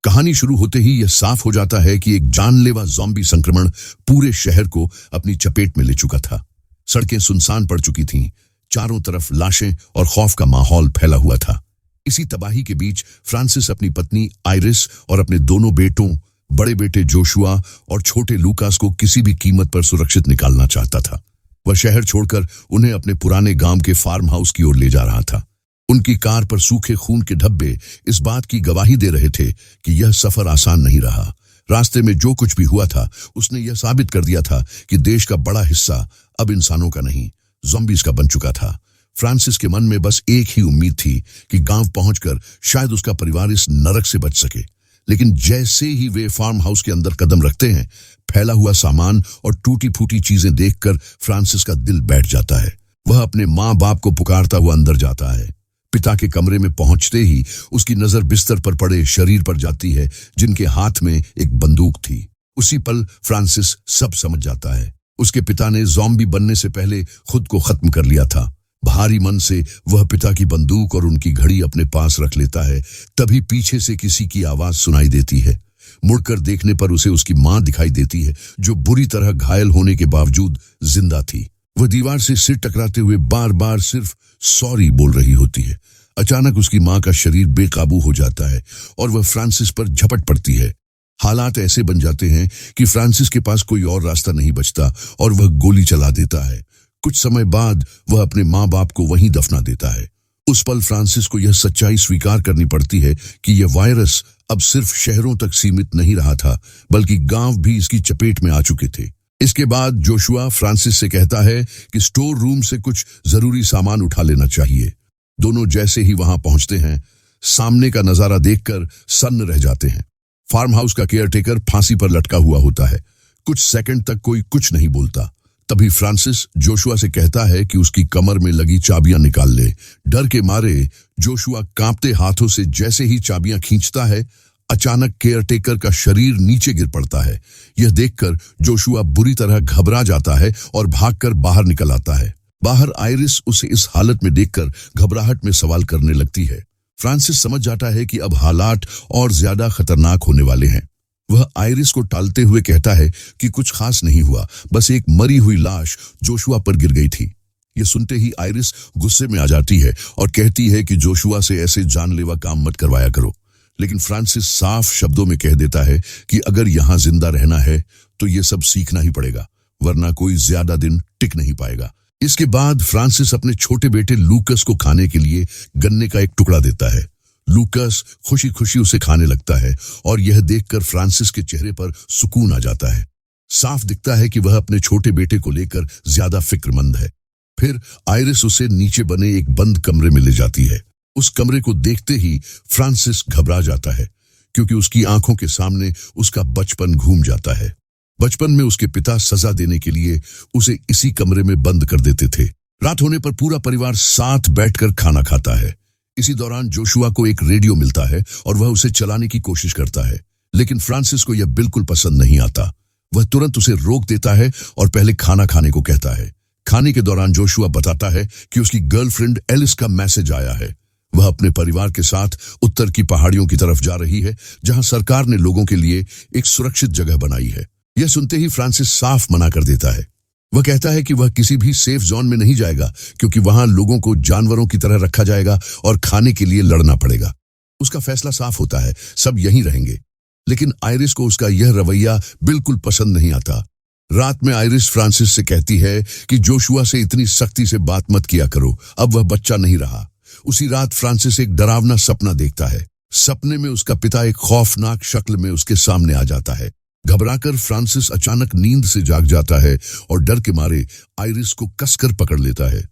कहानी शुरू होते ही यह साफ हो जाता है कि एक जानलेवा ज़ॉम्बी संक्रमण पूरे शहर को अपनी चपेट में ले चुका था। सड़कें सुनसान पड़ चुकी थीं, चारों तरफ लाशें और खौफ का माहौल फैला हुआ था। इसी तबाही के बीच फ्रांसिस अपनी पत्नी आइरिस और अपने दोनों बेटों, बड़े बेटे जोशुआ और छोटे लूकास को किसी भी कीमत पर सुरक्षित निकालना चाहता था। वह शहर छोड़कर उन्हें अपने पुराने गांव के फार्म हाउस की ओर ले जा रहा था। उनकी कार पर सूखे खून के धब्बे इस बात की गवाही दे रहे थे कि यह सफर आसान नहीं रहा। रास्ते में जो कुछ भी हुआ था उसने यह साबित कर दिया था कि देश का बड़ा हिस्सा अब इंसानों का नहीं, ज़ॉम्बीज़ का बन चुका था। फ्रांसिस के मन में बस एक ही उम्मीद थी कि गांव पहुंचकर शायद उसका परिवार इस नरक से बच सके। लेकिन जैसे ही वे फार्म हाउस के अंदर कदम रखते हैं, फैला हुआ सामान और टूटी फूटी चीजें देखकर फ्रांसिस का दिल बैठ जाता है। वह अपने माँ बाप को पुकारता हुआ अंदर जाता है। पिता के कमरे में पहुंचते ही उसकी नजर बिस्तर पर पड़े शरीर पर जाती है, जिनके हाथ में एक बंदूक थी। उसी पल फ्रांसिस सब समझ जाता है। उसके पिता ने ज़ॉम्बी बनने से पहले खुद को खत्म कर लिया था। भारी मन से वह पिता की बंदूक और उनकी घड़ी अपने पास रख लेता है। तभी पीछे से किसी की आवाज सुनाई देती है। मुड़कर देखने पर उसे उसकी मां दिखाई देती है, जो बुरी तरह घायल होने के बावजूद जिंदा थी। वह दीवार से सिर टकराते हुए बार बार सिर्फ सॉरी बोल रही होती है। अचानक उसकी मां का शरीर बेकाबू हो जाता है और वह फ्रांसिस पर झपट पड़ती है। हालात ऐसे बन जाते हैं कि फ्रांसिस के पास कोई और रास्ता नहीं बचता और वह गोली चला देता है। कुछ समय बाद वह अपने माँ बाप को वहीं दफना देता है। उस पल फ्रांसिस को यह सच्चाई स्वीकार करनी पड़ती है कि यह वायरस अब सिर्फ शहरों तक सीमित नहीं रहा था, बल्कि गांव भी इसकी चपेट में आ चुके थे। इसके बाद जोशुआ फ्रांसिस से कहता है कि स्टोर रूम से कुछ जरूरी सामान उठा लेना चाहिए। दोनों जैसे ही वहां पहुंचते हैं, सामने का नजारा देखकर सन्न रह जाते हैं। फार्म हाउस का केयरटेकर फांसी पर लटका हुआ होता है। कुछ सेकंड तक कोई कुछ नहीं बोलता। तभी फ्रांसिस जोशुआ से कहता है कि उसकी कमर में लगी चाबियां निकाल ले। डर के मारे जोशुआ कांपते हाथों से जैसे ही चाबियां खींचता है, अचानक केयरटेकर का शरीर नीचे गिर पड़ता है। यह देखकर जोशुआ बुरी तरह घबरा जाता है और भागकर बाहर निकल आता है। बाहर आइरिस उसे इस हालत में देखकर घबराहट में सवाल करने लगती है। फ्रांसिस समझ जाता है कि अब हालात और ज्यादा खतरनाक होने वाले हैं। वह आइरिस को टालते हुए कहता है कि कुछ खास नहीं हुआ, बस एक मरी हुई लाश जोशुआ पर गिर गई थी। यह सुनते ही आइरिस गुस्से में आ जाती है और कहती है कि जोशुआ से ऐसे जानलेवा काम मत करवाया करो। लेकिन फ्रांसिस साफ शब्दों में कह देता है कि अगर यहाँ जिंदा रहना है तो ये सब सीखना ही पड़ेगा, वरना कोई ज्यादा दिन टिक नहीं पाएगा। इसके बाद फ्रांसिस अपने छोटे बेटे लूकस को खाने के लिए गन्ने का एक टुकड़ा देता है। लूकस खुशी खुशी उसे खाने लगता है और यह देखकर फ्रांसिस के चेहरे पर सुकून आ जाता है। साफ दिखता है कि वह अपने छोटे बेटे को लेकर ज्यादा फिक्रमंद है। फिर आइरिस उसे नीचे बने एक बंद कमरे में ले जाती है। उस कमरे को देखते ही फ्रांसिस घबरा जाता है, क्योंकि उसकी आंखों के सामने उसका बचपन घूम जाता है। बचपन में उसके पिता सजा देने के लिए उसे इसी कमरे में बंद कर देते थे। रात होने पर पूरा परिवार साथ बैठकर खाना खाता है। इसी दौरान जोशुआ को एक रेडियो मिलता है और वह उसे चलाने की कोशिश करता है, लेकिन फ्रांसिस को यह बिल्कुल पसंद नहीं आता। वह तुरंत उसे रोक देता है और पहले खाना खाने को कहता है। खाने के दौरान जोशुआ बताता है कि उसकी गर्लफ्रेंड एलिस का मैसेज आया है। वह अपने परिवार के साथ उत्तर की पहाड़ियों की तरफ जा रही है, जहां सरकार ने लोगों के लिए एक सुरक्षित जगह बनाई है। यह सुनते ही फ्रांसिस साफ मना कर देता है। वह कहता है कि वह किसी भी सेफ जोन में नहीं जाएगा, क्योंकि वहां लोगों को जानवरों की तरह रखा जाएगा और खाने के लिए लड़ना पड़ेगा। उसका फैसला साफ होता है, सब यहीं रहेंगे। लेकिन आइरिस को उसका यह रवैया बिल्कुल पसंद नहीं आता। रात में आइरिस फ्रांसिस से कहती है कि जोशुआ से इतनी सख्ती से बात मत किया करो, अब वह बच्चा नहीं रहा। उसी रात फ्रांसिस एक डरावना सपना देखता है। सपने में उसका पिता एक खौफनाक शक्ल में उसके सामने आ जाता है। घबराकर फ्रांसिस अचानक नींद से जाग जाता है और डर के मारे आइरिस को कसकर पकड़ लेता है।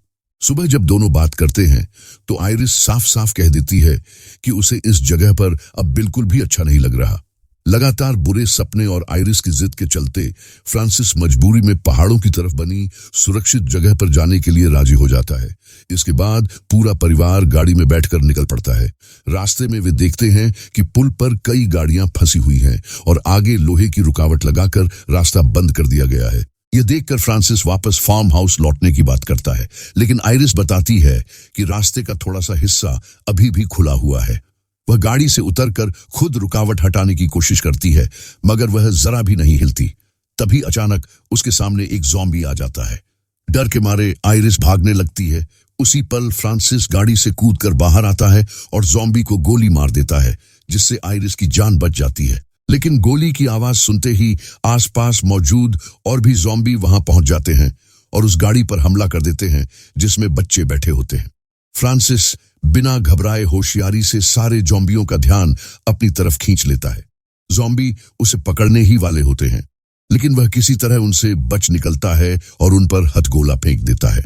सुबह जब दोनों बात करते हैं तो आइरिस साफ साफ कह देती है कि उसे इस जगह पर अब बिल्कुल भी अच्छा नहीं लग रहा। लगातार बुरे सपने और आइरिस की जिद के चलते फ्रांसिस मजबूरी में पहाड़ों की तरफ बनी सुरक्षित जगह पर जाने के लिए राजी हो जाता है। इसके बाद पूरा परिवार गाड़ी में बैठकर निकल पड़ता है। रास्ते में वे देखते हैं कि पुल पर कई गाड़ियां फंसी हुई हैं और आगे लोहे की रुकावट लगाकर रास्ता बंद कर दिया गया है। यह देखकर फ्रांसिस वापस फार्म हाउस लौटने की बात करता है, लेकिन आइरिस बताती है कि रास्ते का थोड़ा सा हिस्सा अभी भी खुला हुआ है। वह गाड़ी से उतरकर खुद रुकावट हटाने की कोशिश करती है, मगर वह जरा भी नहीं हिलती। तभी अचानक उसके सामने एक ज़ॉम्बी आ जाता है। डर के मारे आइरिस भागने लगती है। उसी पल फ्रांसिस गाड़ी से कूदकर बाहर आता है और ज़ॉम्बी को गोली मार देता है, जिससे आइरिस की जान बच जाती है। लेकिन गोली की आवाज सुनते ही आसपास मौजूद और भी ज़ॉम्बी वहां पहुंच जाते हैं और उस गाड़ी पर हमला कर देते हैं जिसमें बच्चे बैठे होते हैं। फ्रांसिस बिना घबराए होशियारी से सारे ज़ॉम्बियों का ध्यान अपनी तरफ खींच लेता है। ज़ॉम्बी उसे पकड़ने ही वाले होते हैं, लेकिन वह किसी तरह उनसे बच निकलता है और उन पर हथगोला फेंक देता है।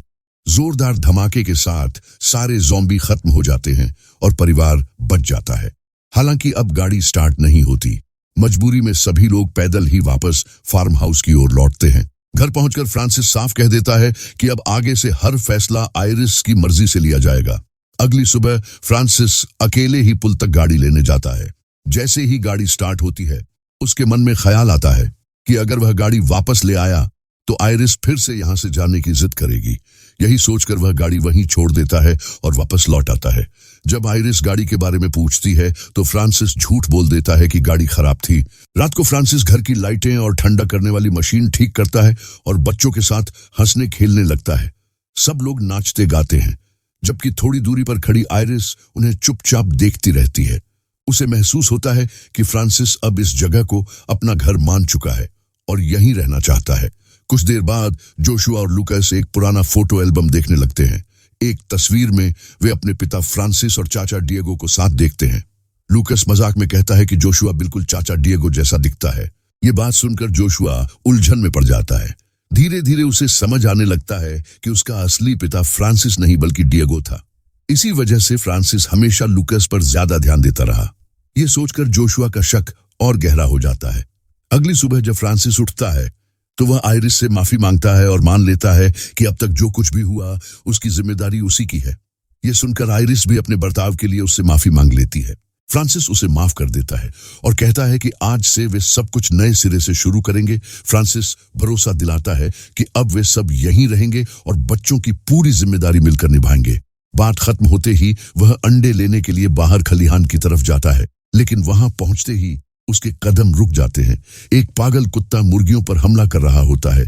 जोरदार धमाके के साथ सारे ज़ॉम्बी खत्म हो जाते हैं और परिवार बच जाता है। हालांकि अब गाड़ी स्टार्ट नहीं होती। मजबूरी में सभी लोग पैदल ही वापस फार्म हाउस की ओर लौटते हैं। घर पहुंचकर फ्रांसिस साफ कह देता है कि अब आगे से हर फैसला आइरिस की मर्जी से लिया जाएगा। अगली सुबह फ्रांसिस अकेले ही पुल तक गाड़ी लेने जाता है। जैसे ही गाड़ी स्टार्ट होती है, उसके मन में ख्याल आता है कि अगर वह गाड़ी वापस ले आया तो आइरिस फिर से यहां से जाने की जिद करेगी। यही सोचकर वह गाड़ी वहीं छोड़ देता है और वापस लौट आता है। जब आइरिस गाड़ी के बारे में पूछती है तो फ्रांसिस झूठ बोल देता है कि गाड़ी खराब थी। रात को फ्रांसिस घर की लाइटें और ठंडा करने वाली मशीन ठीक करता है और बच्चों के साथ हंसने खेलने लगता है। सब लोग नाचते गाते हैं, जबकि थोड़ी दूरी पर खड़ी आइरिस उन्हें चुपचाप देखती रहती है। उसे महसूस होता है कि फ्रांसिस अब इस जगह को अपना घर मान चुका है और यहीं रहना चाहता है। कुछ देर बाद जोशुआ और लूकास एक पुराना फोटो एल्बम देखने लगते हैं। एक तस्वीर में वे अपने पिता फ्रांसिस और चाचा डिएगो को साथ देखते हैं। लूकास मजाक में कहता है कि जोशुआ बिल्कुल चाचा डिएगो जैसा दिखता है। ये बात सुनकर जोशुआ उलझन में पड़ जाता है। धीरे धीरे उसे समझ आने लगता है कि उसका असली पिता फ्रांसिस नहीं बल्कि डिएगो था। इसी वजह से फ्रांसिस हमेशा लूकास पर ज्यादा ध्यान देता रहा। ये सोचकर जोशुआ का शक और गहरा हो जाता है। अगली सुबह जब फ्रांसिस उठता है तो वह आइरिस से माफी मांगता है और मान लेता है कि अब तक जो कुछ भी हुआ उसकी जिम्मेदारी उसी की है। यह सुनकर आइरिस भी अपने बर्ताव के लिए उससे माफी मांग लेती है। फ्रांसिस उसे माफ कर देता है और कहता है कि आज से वे सब कुछ नए सिरे से शुरू करेंगे। फ्रांसिस भरोसा दिलाता है कि अब वे सब यहीं रहेंगे और बच्चों की पूरी जिम्मेदारी मिलकर निभाएंगे। बात खत्म होते ही वह अंडे लेने के लिए बाहर खलिहान की तरफ जाता है, लेकिन वहां पहुंचते ही उसके कदम रुक जाते हैं। एक पागल कुत्ता मुर्गियों पर हमला कर रहा होता है।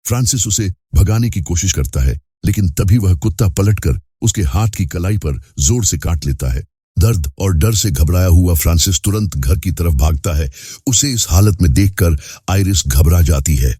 फ्रांसिस उसे भगाने की कोशिश करता है, लेकिन तभी वह कुत्ता पलटकर उसके हाथ की कलाई पर जोर से काट लेता है। दर्द और डर से घबराया हुआ फ्रांसिस तुरंत घर की तरफ भागता है। उसे इस हालत में देखकर आइरिस घबरा जाती है।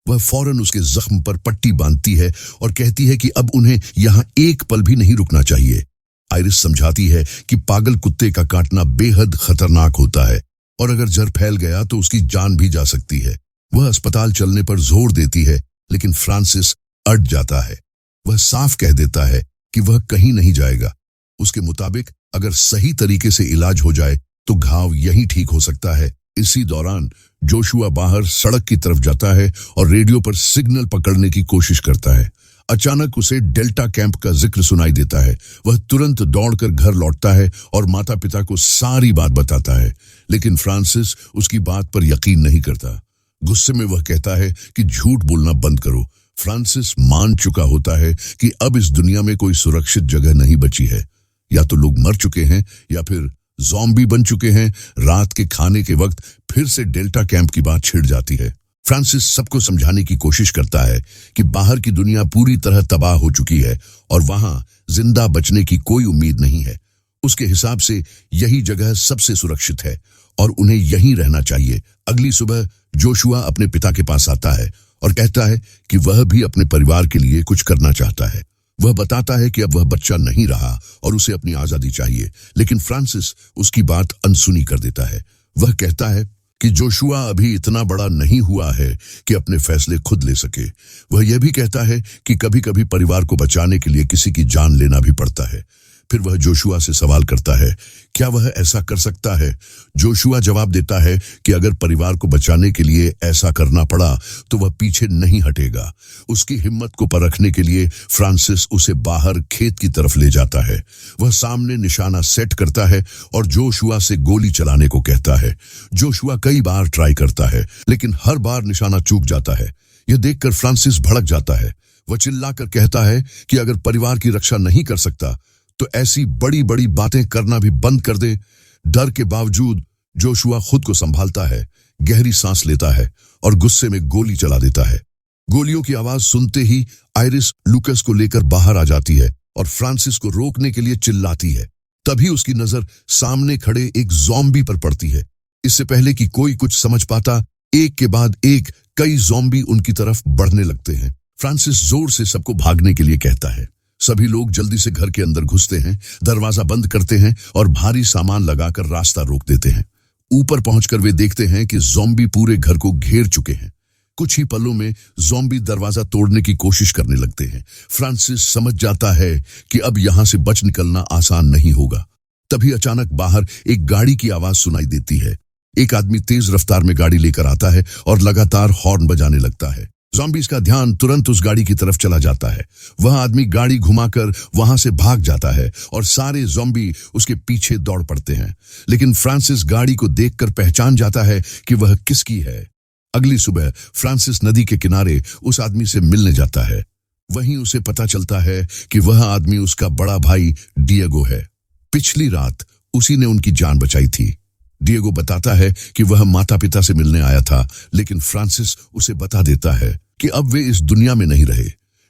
वह फौरन उसके जख्म पर पट्टी बांधती है और कहती है कि अब उन्हें यहाँ एक पल भी नहीं रुकना चाहिए। आइरिस समझाती है कि पागल कुत्ते का काटना बेहद खतरनाक होता है और अगर जहर फैल गया तो उसकी जान भी जा सकती है। वह अस्पताल चलने पर जोर देती है, लेकिन फ्रांसिस अड़ जाता है। वह साफ कह देता है कि वह कहीं नहीं जाएगा। उसके मुताबिक अगर सही तरीके से इलाज हो जाए तो घाव यहीं ठीक हो सकता है। इसी दौरान जोशुआ बाहर सड़क की तरफ जाता है और रेडियो पर सिग्नल पकड़ने की कोशिश करता है। अचानक उसे डेल्टा कैंप का जिक्र सुनाई देता है। वह तुरंत दौड़कर घर लौटता है और माता पिता को सारी बात बताता है, लेकिन फ्रांसिस उसकी बात पर यकीन नहीं करता। गुस्से में वह कहता है कि झूठ बोलना बंद करो। फ्रांसिस मान चुका होता है कि अब इस दुनिया में कोई सुरक्षित जगह नहीं बची है। या तो लोग मर चुके हैं या फिर ज़ॉम्बी बन चुके हैं। रात के खाने के वक्त फिर से डेल्टा कैंप की बात छिड़ जाती है। फ्रांसिस सबको समझाने की कोशिश करता है कि बाहर की दुनिया पूरी तरह तबाह हो चुकी है और वहां जिंदा बचने की कोई उम्मीद नहीं है। उसके हिसाब से यही जगह सबसे सुरक्षित है और उन्हें यहीं रहना चाहिए। अगली सुबह जोशुआ अपने पिता के पास आता है और कहता है कि वह भी अपने परिवार के लिए कुछ करना चाहता है। वह बताता है कि अब वह बच्चा नहीं रहा और उसे अपनी आजादी चाहिए, लेकिन फ्रांसिस उसकी बात अनसुनी कर देता है। वह कहता है कि जोशुआ अभी इतना बड़ा नहीं हुआ है कि अपने फैसले खुद ले सके। वह यह भी कहता है कि कभी-कभी परिवार को बचाने के लिए किसी की जान लेना भी पड़ता है। फिर वह जोशुआ से सवाल करता है, क्या वह ऐसा कर सकता है? जोशुआ जवाब देता है कि अगर परिवार को बचाने के लिए ऐसा करना पड़ा तो वह पीछे नहीं हटेगा। उसकी हिम्मत को परखने के लिए फ्रांसिस उसे बाहर खेत की तरफ ले जाता है। वह सामने निशाना सेट करता है और जोशुआ से गोली चलाने को कहता है। जोशुआ कई बार ट्राई करता है, लेकिन हर बार निशाना चूक जाता है। यह देखकर फ्रांसिस भड़क जाता है। वह चिल्लाकर कहता है कि अगर परिवार की रक्षा नहीं कर सकता तो ऐसी बड़ी बड़ी बातें करना भी बंद कर दे। डर के बावजूद जोशुआ खुद को संभालता है, गहरी सांस लेता है और गुस्से में गोली चला देता है। गोलियों की आवाज सुनते ही आयरिस लूकस को लेकर बाहर आ जाती है और फ्रांसिस को रोकने के लिए चिल्लाती है। तभी उसकी नजर सामने खड़े एक ज़ॉम्बी पर पड़ती है। इससे पहले कि कोई कुछ समझ पाता, एक के बाद एक कई ज़ॉम्बी उनकी तरफ बढ़ने लगते हैं। फ्रांसिस जोर से सबको भागने के लिए कहता है। सभी लोग जल्दी से घर के अंदर घुसते हैं, दरवाजा बंद करते हैं और भारी सामान लगाकर रास्ता रोक देते हैं। ऊपर पहुंचकर वे देखते हैं कि ज़ॉम्बी पूरे घर को घेर चुके हैं। कुछ ही पलों में ज़ॉम्बी दरवाजा तोड़ने की कोशिश करने लगते हैं। फ्रांसिस समझ जाता है कि अब यहां से बच निकलना आसान नहीं होगा। तभी अचानक बाहर एक गाड़ी की आवाज सुनाई देती है। एक आदमी तेज रफ्तार में गाड़ी लेकर आता है और लगातार हॉर्न बजाने लगता है। ज़ॉम्बीज़ का ध्यान तुरंत उस गाड़ी की तरफ चला जाता है। वह आदमी गाड़ी घुमाकर वहां से भाग जाता है और सारे ज़ॉम्बी उसके पीछे दौड़ पड़ते हैं। लेकिन फ्रांसिस गाड़ी को देखकर पहचान जाता है कि वह किसकी है। अगली सुबह फ्रांसिस नदी के किनारे उस आदमी से मिलने जाता है। वहीं उसे पता चलता है कि वह आदमी उसका बड़ा भाई डिएगो है। पिछली रात उसी ने उनकी जान बचाई थी। डिएगो बताता है कि वह माता पिता से मिलने आया था, लेकिन फ्रांसिस उसे बता देता है कि अब वे इस दुनिया में नहीं रहे।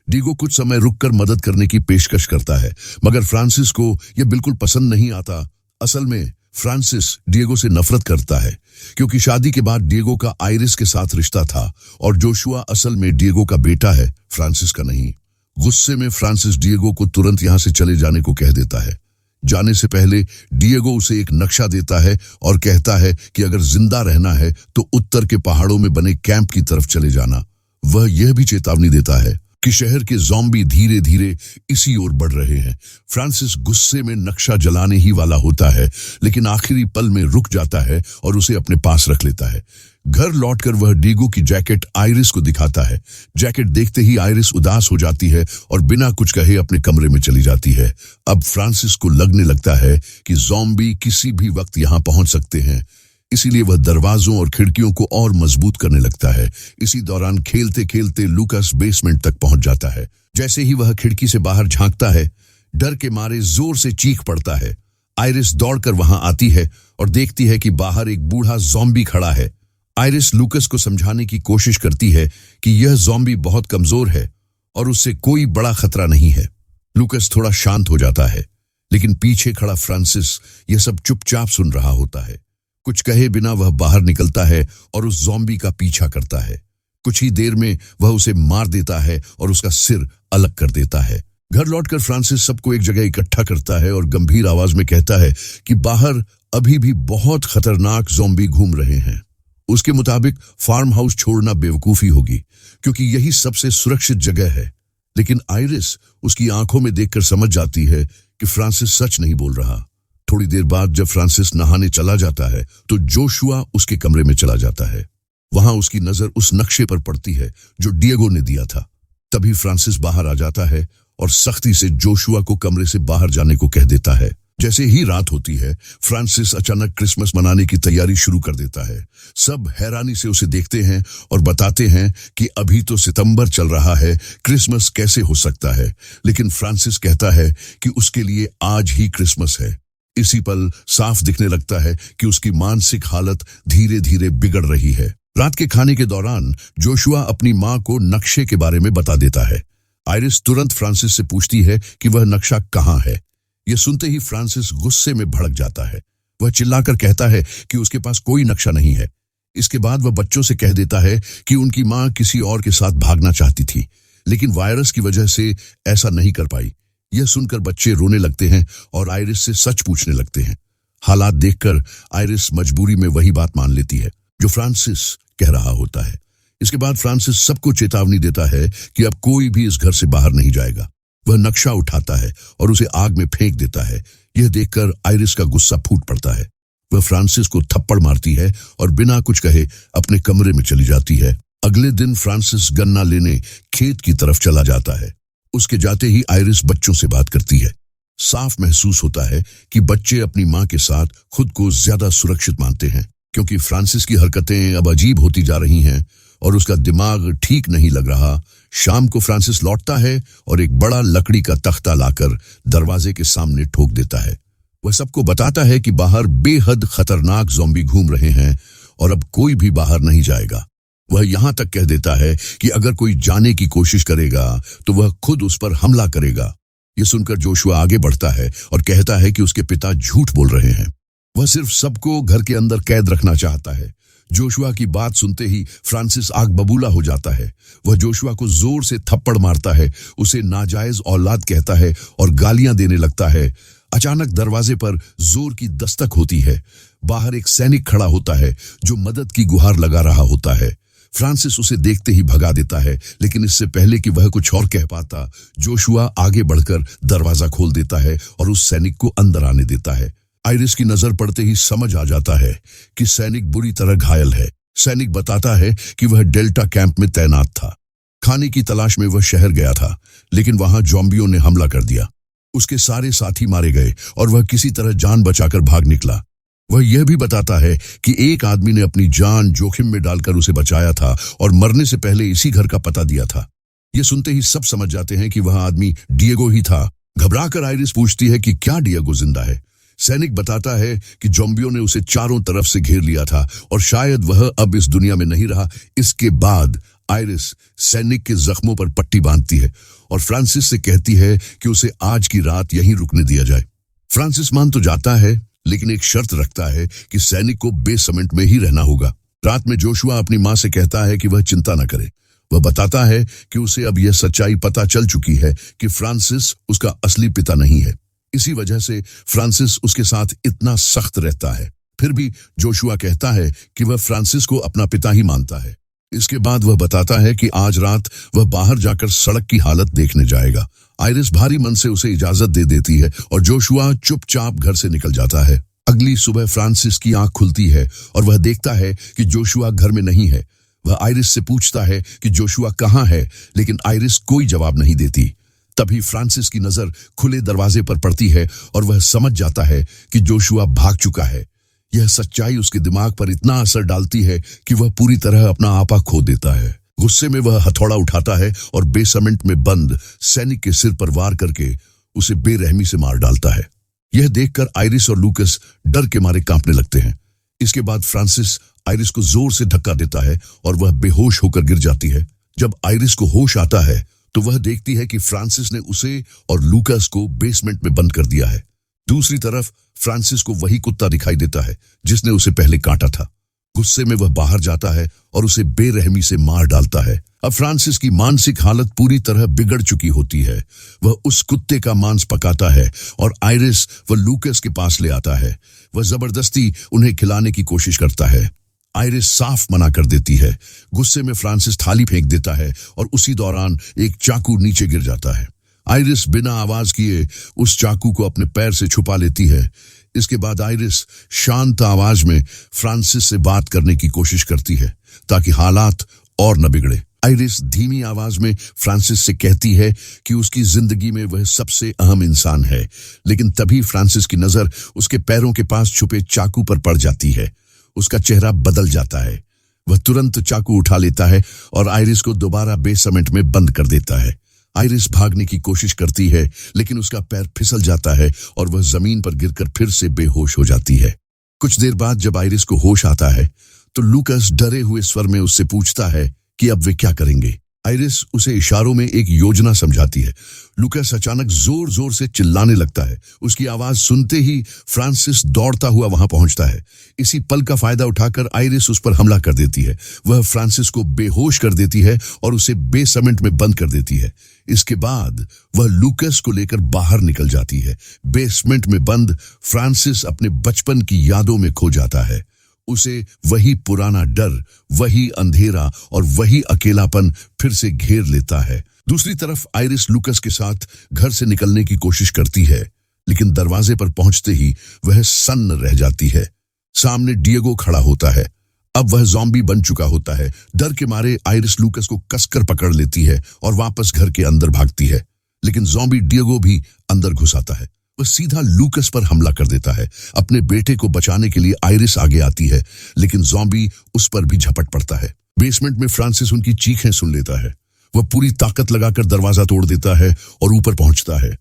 डिएगो कुछ समय रुककर मदद करने की पेशकश करता है, मगर फ्रांसिस को यह बिल्कुल पसंद नहीं आता। असल में फ्रांसिस डिएगो से नफरत करता है, क्योंकि शादी के बाद डिएगो का आयरिस के साथ रिश्ता था और जोशुआ असल में डिएगो का बेटा है, फ्रांसिस का नहीं। गुस्से में फ्रांसिस डिएगो को तुरंत यहां से चले जाने को कह देता है। जाने से पहले डिएगो उसे एक नक्शा देता है और कहता है कि अगर जिंदा रहना है तो उत्तर के पहाड़ों में बने कैंप की तरफ चले जाना। वह यह भी चेतावनी देता है कि शहर के ज़ॉम्बी धीरे धीरे इसी ओर बढ़ रहे हैं। फ्रांसिस गुस्से में नक्शा जलाने ही वाला होता है, लेकिन आखिरी पल में रुक जाता है और उसे अपने पास रख लेता है। घर लौटकर वह डिएगो की जैकेट आयरिस को दिखाता है। जैकेट देखते ही आयरिस उदास हो जाती है और बिना कुछ कहे अपने कमरे में चली जाती है। अब फ्रांसिस को लगने लगता है कि ज़ॉम्बी किसी भी वक्त यहां पहुंच सकते हैं, इसीलिए वह दरवाजों और खिड़कियों को और मजबूत करने लगता है। इसी दौरान खेलते खेलते लूकास बेसमेंट तक पहुंच जाता है। जैसे ही वह खिड़की से बाहर झांकता है, डर के मारे जोर से चीख पड़ता है। आयरिस दौड़कर वहां आती है और देखती है कि बाहर एक बूढ़ा ज़ॉम्बी खड़ा है। आयरिस लूकास को समझाने की कोशिश करती है कि यह ज़ॉम्बी बहुत कमजोर है और उससे कोई बड़ा खतरा नहीं है। लूकास थोड़ा शांत हो जाता है, लेकिन पीछे खड़ा फ्रांसिस यह सब चुपचाप सुन रहा होता है। कुछ कहे बिना वह बाहर निकलता है और उस ज़ॉम्बी का पीछा करता है। कुछ ही देर में वह उसे मार देता है और उसका सिर अलग कर देता है। घर लौटकर फ्रांसिस सबको एक जगह इकट्ठा करता है और गंभीर आवाज में कहता है कि बाहर अभी भी बहुत खतरनाक ज़ॉम्बी घूम रहे हैं। उसके मुताबिक फार्म हाउस छोड़ना बेवकूफी होगी, क्योंकि यही सबसे सुरक्षित जगह है। लेकिन आयरिस उसकी आंखों में देखकर समझ जाती है कि फ्रांसिस सच नहीं बोल रहा। थोड़ी देर बाद जब फ्रांसिस नहाने चला जाता है तो जोशुआ उसके कमरे में चला जाता है। वहां उसकी नजर उस नक्शे पर पड़ती है जो डिएगो ने दिया था। तभी फ्रांसिस बाहर आ जाता है और सख्ती से जोशुआ को कमरे से बाहर जाने को कह देता है। जैसे ही रात होती है, फ्रांसिस अचानक क्रिसमस मनाने की तैयारी शुरू कर देता है। सब हैरानी से उसे देखते हैं और बताते हैं कि अभी तो सितंबर चल रहा है, क्रिसमस कैसे हो सकता है। लेकिन फ्रांसिस कहता है कि उसके लिए आज ही क्रिसमस है। इसी पल साफ दिखने लगता है कि उसकी मानसिक हालत धीरे धीरे बिगड़ रही है। रात के खाने के दौरान जोशुआ अपनी माँ को नक्शे के बारे में बता देता है। आयरिस तुरंत फ्रांसिस से पूछती है कि वह नक्शा कहाँ है। यह सुनते ही फ्रांसिस गुस्से में भड़क जाता है। वह चिल्लाकर कहता है कि उसके पास कोई नक्शा नहीं है। इसके बाद वह बच्चों से कह देता है कि उनकी माँ किसी और के साथ भागना चाहती थी, लेकिन वायरस की वजह से ऐसा नहीं कर पाई। यह सुनकर बच्चे रोने लगते हैं और आयरिस से सच पूछने लगते हैं। हालात देखकर आयरिस मजबूरी में वही बात मान लेती है जो फ्रांसिस कह रहा होता है। इसके बाद फ्रांसिस सबको चेतावनी देता है कि अब कोई भी इस घर से बाहर नहीं जाएगा। वह नक्शा उठाता है और उसे आग में फेंक देता है। यह देखकर आयरिस का गुस्सा फूट पड़ता है। वह फ्रांसिस को थप्पड़ मारती है और बिना कुछ कहे अपने कमरे में चली जाती है। अगले दिन फ्रांसिस गन्ना लेने खेत की तरफ चला जाता है। उसके जाते ही आयरिस बच्चों से बात करती है। साफ महसूस होता है कि बच्चे अपनी माँ के साथ खुद को ज्यादा सुरक्षित मानते हैं, क्योंकि फ्रांसिस की हरकतें अब अजीब होती जा रही हैं और उसका दिमाग ठीक नहीं लग रहा। शाम को फ्रांसिस लौटता है और एक बड़ा लकड़ी का तख्ता लाकर दरवाजे के सामने ठोक देता है। वह सबको बताता है कि बाहर बेहद खतरनाक ज़ॉम्बी घूम रहे हैं और अब कोई भी बाहर नहीं जाएगा। वह यहां तक कह देता है कि अगर कोई जाने की कोशिश करेगा तो वह खुद उस पर हमला करेगा। यह सुनकर जोशुआ आगे बढ़ता है और कहता है कि उसके पिता झूठ बोल रहे हैं। वह सिर्फ सबको घर के अंदर कैद रखना चाहता है। जोशुआ की बात सुनते ही फ्रांसिस आग बबूला हो जाता है। वह जोशुआ को जोर से थप्पड़ मारता है, उसे नाजायज औलाद कहता है और गालियां देने लगता है। अचानक दरवाजे पर जोर की दस्तक होती है। बाहर एक सैनिक खड़ा होता है जो मदद की गुहार लगा रहा होता है। फ्रांसिस उसे देखते ही भगा देता है, लेकिन इससे पहले कि वह कुछ और कह पाता, जोशुआ आगे बढ़कर दरवाजा खोल देता है और उस सैनिक को अंदर आने देता है। आइरिस की नजर पड़ते ही समझ आ जाता है कि सैनिक बुरी तरह घायल है। सैनिक बताता है कि वह डेल्टा कैंप में तैनात था। खाने की तलाश में वह शहर गया था, लेकिन वहां ज़ॉम्बियों ने हमला कर दिया। उसके सारे साथी मारे गए और वह किसी तरह जान बचाकर भाग निकला। वह यह भी बताता है कि एक आदमी ने अपनी जान जोखिम में डालकर उसे बचाया था और मरने से पहले इसी घर का पता दिया था। यह सुनते ही सब समझ जाते हैं कि वह आदमी डिएगो ही था। घबराकर आइरिस पूछती है कि क्या डिएगो जिंदा है। सैनिक बताता है कि ज़ॉम्बियों ने उसे चारों तरफ से घेर लिया था और शायद वह अब इस दुनिया में नहीं रहा। इसके बाद आइरिस सैनिक के जख्मों पर पट्टी बांधती है और फ्रांसिस से कहती है कि उसे आज की रात यहीं रुकने दिया जाए। फ्रांसिस मान तो जाता है, लेकिन एक शर्त रखता है कि सैनिक को बेसमेंट में ही रहना होगा। रात में जोशुआ अपनी मां से कहता है कि वह चिंता न करे। वह बताता है कि उसे अब यह सच्चाई पता चल चुकी है कि फ्रांसिस उसका असली पिता नहीं है। इसी वजह से फ्रांसिस उसके साथ इतना सख्त रहता है। फिर भी जोशुआ कहता है कि वह फ्रांसिस को अपना पिता ही मानता है। इसके बाद वह बताता है कि आज रात वह बाहर जाकर सड़क की हालत देखने जाएगा। आइरिस भारी मन से उसे इजाजत दे देती है और जोशुआ चुपचाप घर से निकल जाता है। अगली सुबह फ्रांसिस की आंख खुलती है और वह देखता है कि जोशुआ घर में नहीं है। वह आइरिस से पूछता है कि जोशुआ कहाँ है, लेकिन आइरिस कोई जवाब नहीं देती। तभी फ्रांसिस की नजर खुले दरवाजे पर पड़ती है और वह समझ जाता है कि जोशुआ भाग चुका है। यह सच्चाई उसके दिमाग पर इतना असर डालती है कि वह पूरी तरह अपना आपा खो देता है। गुस्से में वह हथौड़ा उठाता है और बेसमेंट में बंद सैनिक के सिर पर वार करके उसे बेरहमी से मार डालता है। यह देखकर आइरिस और लूकस डर के मारे कांपने लगते हैं। इसके बाद फ्रांसिस आइरिस को जोर से धक्का देता है और वह बेहोश होकर गिर जाती है। जब आइरिस को होश आता है तो वह देखती है कि फ्रांसिस ने उसे और लूकस को बेसमेंट में बंद कर दिया है। दूसरी तरफ फ्रांसिस को वही कुत्ता दिखाई देता है जिसने उसे पहले काटा था। गुस्से में वह बाहर जाता है और उसे बेरहमी से मार डालता है। अब फ्रांसिस की मानसिक हालत पूरी तरह बिगड़ चुकी होती है। वह उस कुत्ते का मांस पकाता है और आइरिस व लूकस के पास ले आता है। वह जबरदस्ती उन्हें खिलाने की कोशिश करता है। आइरिस साफ मना कर देती है। गुस्से में फ्रांसिस थाली फेंक देता है और उसी दौरान एक चाकू नीचे गिर जाता है। आइरिस बिना आवाज किए उस चाकू को अपने पैर से छुपा लेती है। इसके बाद आइरिस शांत आवाज में फ्रांसिस से बात करने की कोशिश करती है ताकि हालात और न बिगड़े। आइरिस धीमी आवाज में फ्रांसिस से कहती है कि उसकी जिंदगी में वह सबसे अहम इंसान है, लेकिन तभी फ्रांसिस की नजर उसके पैरों के पास छुपे चाकू पर पड़ जाती है। उसका चेहरा बदल जाता है। वह तुरंत चाकू उठा लेता है और आइरिस को दोबारा बेसमेंट में बंद कर देता है। आइरिस भागने की कोशिश करती है, लेकिन उसका पैर फिसल जाता है और वह जमीन पर गिरकर फिर से बेहोश हो जाती है। कुछ देर बाद जब आइरिस को होश आता है तो लूकस डरे हुए स्वर में उससे पूछता है कि अब वे क्या करेंगे। आइरिस उसे इशारों में एक योजना समझाती है। लूकस अचानक जोर जोर से चिल्लाने लगता है। उसकी आवाज सुनते ही फ्रांसिस दौड़ता हुआ वहां पहुंचता है। इसी पल का फायदा उठाकर आइरिस उस पर हमला कर देती है। वह फ्रांसिस को बेहोश कर देती है और उसे बेसमेंट में बंद कर देती है। इसके बाद वह लूकस को लेकर बाहर निकल जाती है। बेसमेंट में बंद फ्रांसिस अपने बचपन की यादों में खो जाता है। उसे वही पुराना डर, वही अंधेरा और वही अकेलापन फिर से घेर लेता है। दूसरी तरफ आइरिस लूकस के साथ घर से निकलने की कोशिश करती है, लेकिन दरवाजे पर पहुंचते ही वह सन्न रह जाती है। सामने डिएगो खड़ा होता है। अब वह ज़ॉम्बी बन चुका होता है। डर के मारे आइरिस लूकस को कसकर पकड़ लेती है और वापस घर के अंदर भागती है, लेकिन ज़ॉम्बी डिएगो भी अंदर घुस आता है। वह सीधा लूकस पर हमला कर देता है। अपने बेटे को बचाने के लिए आइरिस आगे आती है, लेकिन ज़ॉम्बी उस पर भी झपट पड़ता है। बेसमेंट में फ्रांसिस उनकी चीखें सुन लेता है। वह पूरी ताकत लगाकर दरवाजा तोड़ देता है और ऊपर पहुंचता है।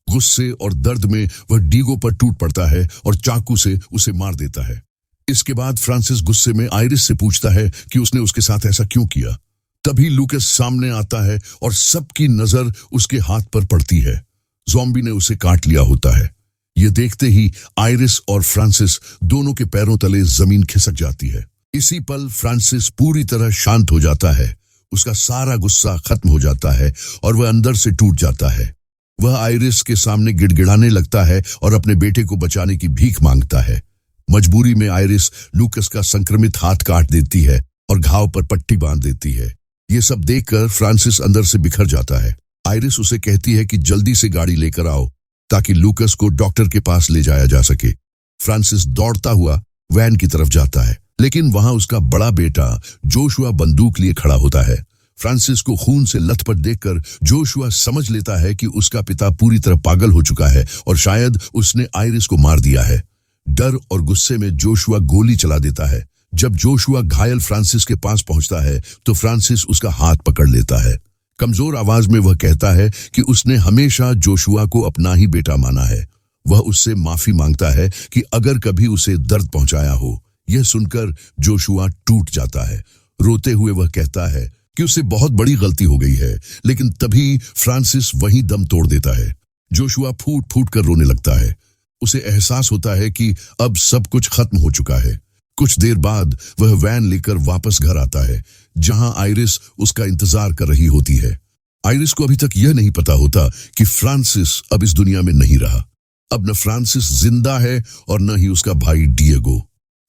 गुस्से और दर्द में वह डीगो पर टूट पड़ता है और चाकू से उसे मार देता है। इसके बाद फ्रांसिस गुस्से में आयरिस से पूछता है कि उसने उसके साथ ऐसा क्यों किया। तभी लूकस सामने आता है और सबकी नजर उसके हाथ पर पड़ती है। ज़ॉम्बी ने उसे काट लिया होता है। ये देखते ही आयरिस और फ्रांसिस दोनों के पैरों तले जमीन खिसक जाती है। इसी पल फ्रांसिस पूरी तरह शांत हो जाता है। उसका सारा गुस्सा खत्म हो जाता है और वह अंदर से टूट जाता है। वह आयरिस के सामने गिड़गिड़ाने लगता है और अपने बेटे को बचाने की भीख मांगता है। मजबूरी में आयरिस लूकस का संक्रमित हाथ काट देती है और घाव पर पट्टी बांध देती है। ये सब देखकर फ्रांसिस अंदर से बिखर जाता है। आयरिस उसे कहती है कि जल्दी से गाड़ी लेकर आओ ताकि लूकस को डॉक्टर के पास ले जाया जा सके। फ्रांसिस दौड़ता हुआ वैन की तरफ जाता है, लेकिन वहां उसका बड़ा बेटा जोशुआ बंदूक लिए खड़ा होता है। फ्रांसिस को खून से लथपथ देखकर जोशुआ समझ लेता है कि उसका पिता पूरी तरह पागल हो चुका है और शायद उसने आयरिस को मार दिया है। डर और गुस्से में जोशुआ गोली चला देता है। जब जोशुआ घायल फ्रांसिस के पास पहुंचता है तो फ्रांसिस उसका हाथ पकड़ लेता है। कमजोर आवाज में वह कहता है कि उसने हमेशा जोशुआ को अपना ही बेटा माना है। वह उससे माफी मांगता है कि अगर कभी उसे दर्द पहुंचाया हो। यह सुनकर जोशुआ टूट जाता है। रोते हुए वह कहता है कि उससे बहुत बड़ी गलती हो गई है, लेकिन तभी फ्रांसिस वहीं दम तोड़ देता है। जोशुआ फूट फूट कर रोने लगता है। उसे एहसास होता है कि अब सब कुछ खत्म हो चुका है। कुछ देर बाद वह वैन लेकर वापस घर आता है, जहां आयरिस उसका इंतजार कर रही होती है। आयरिस को अभी तक यह नहीं पता होता कि फ्रांसिस अब इस दुनिया में नहीं रहा। अब न फ्रांसिस जिंदा है और न ही उसका भाई डिएगो।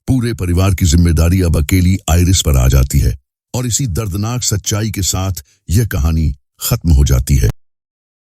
पूरे परिवार की जिम्मेदारी अब अकेली आयरिस पर आ जाती है और इसी दर्दनाक सच्चाई के साथ यह कहानी खत्म हो जाती है।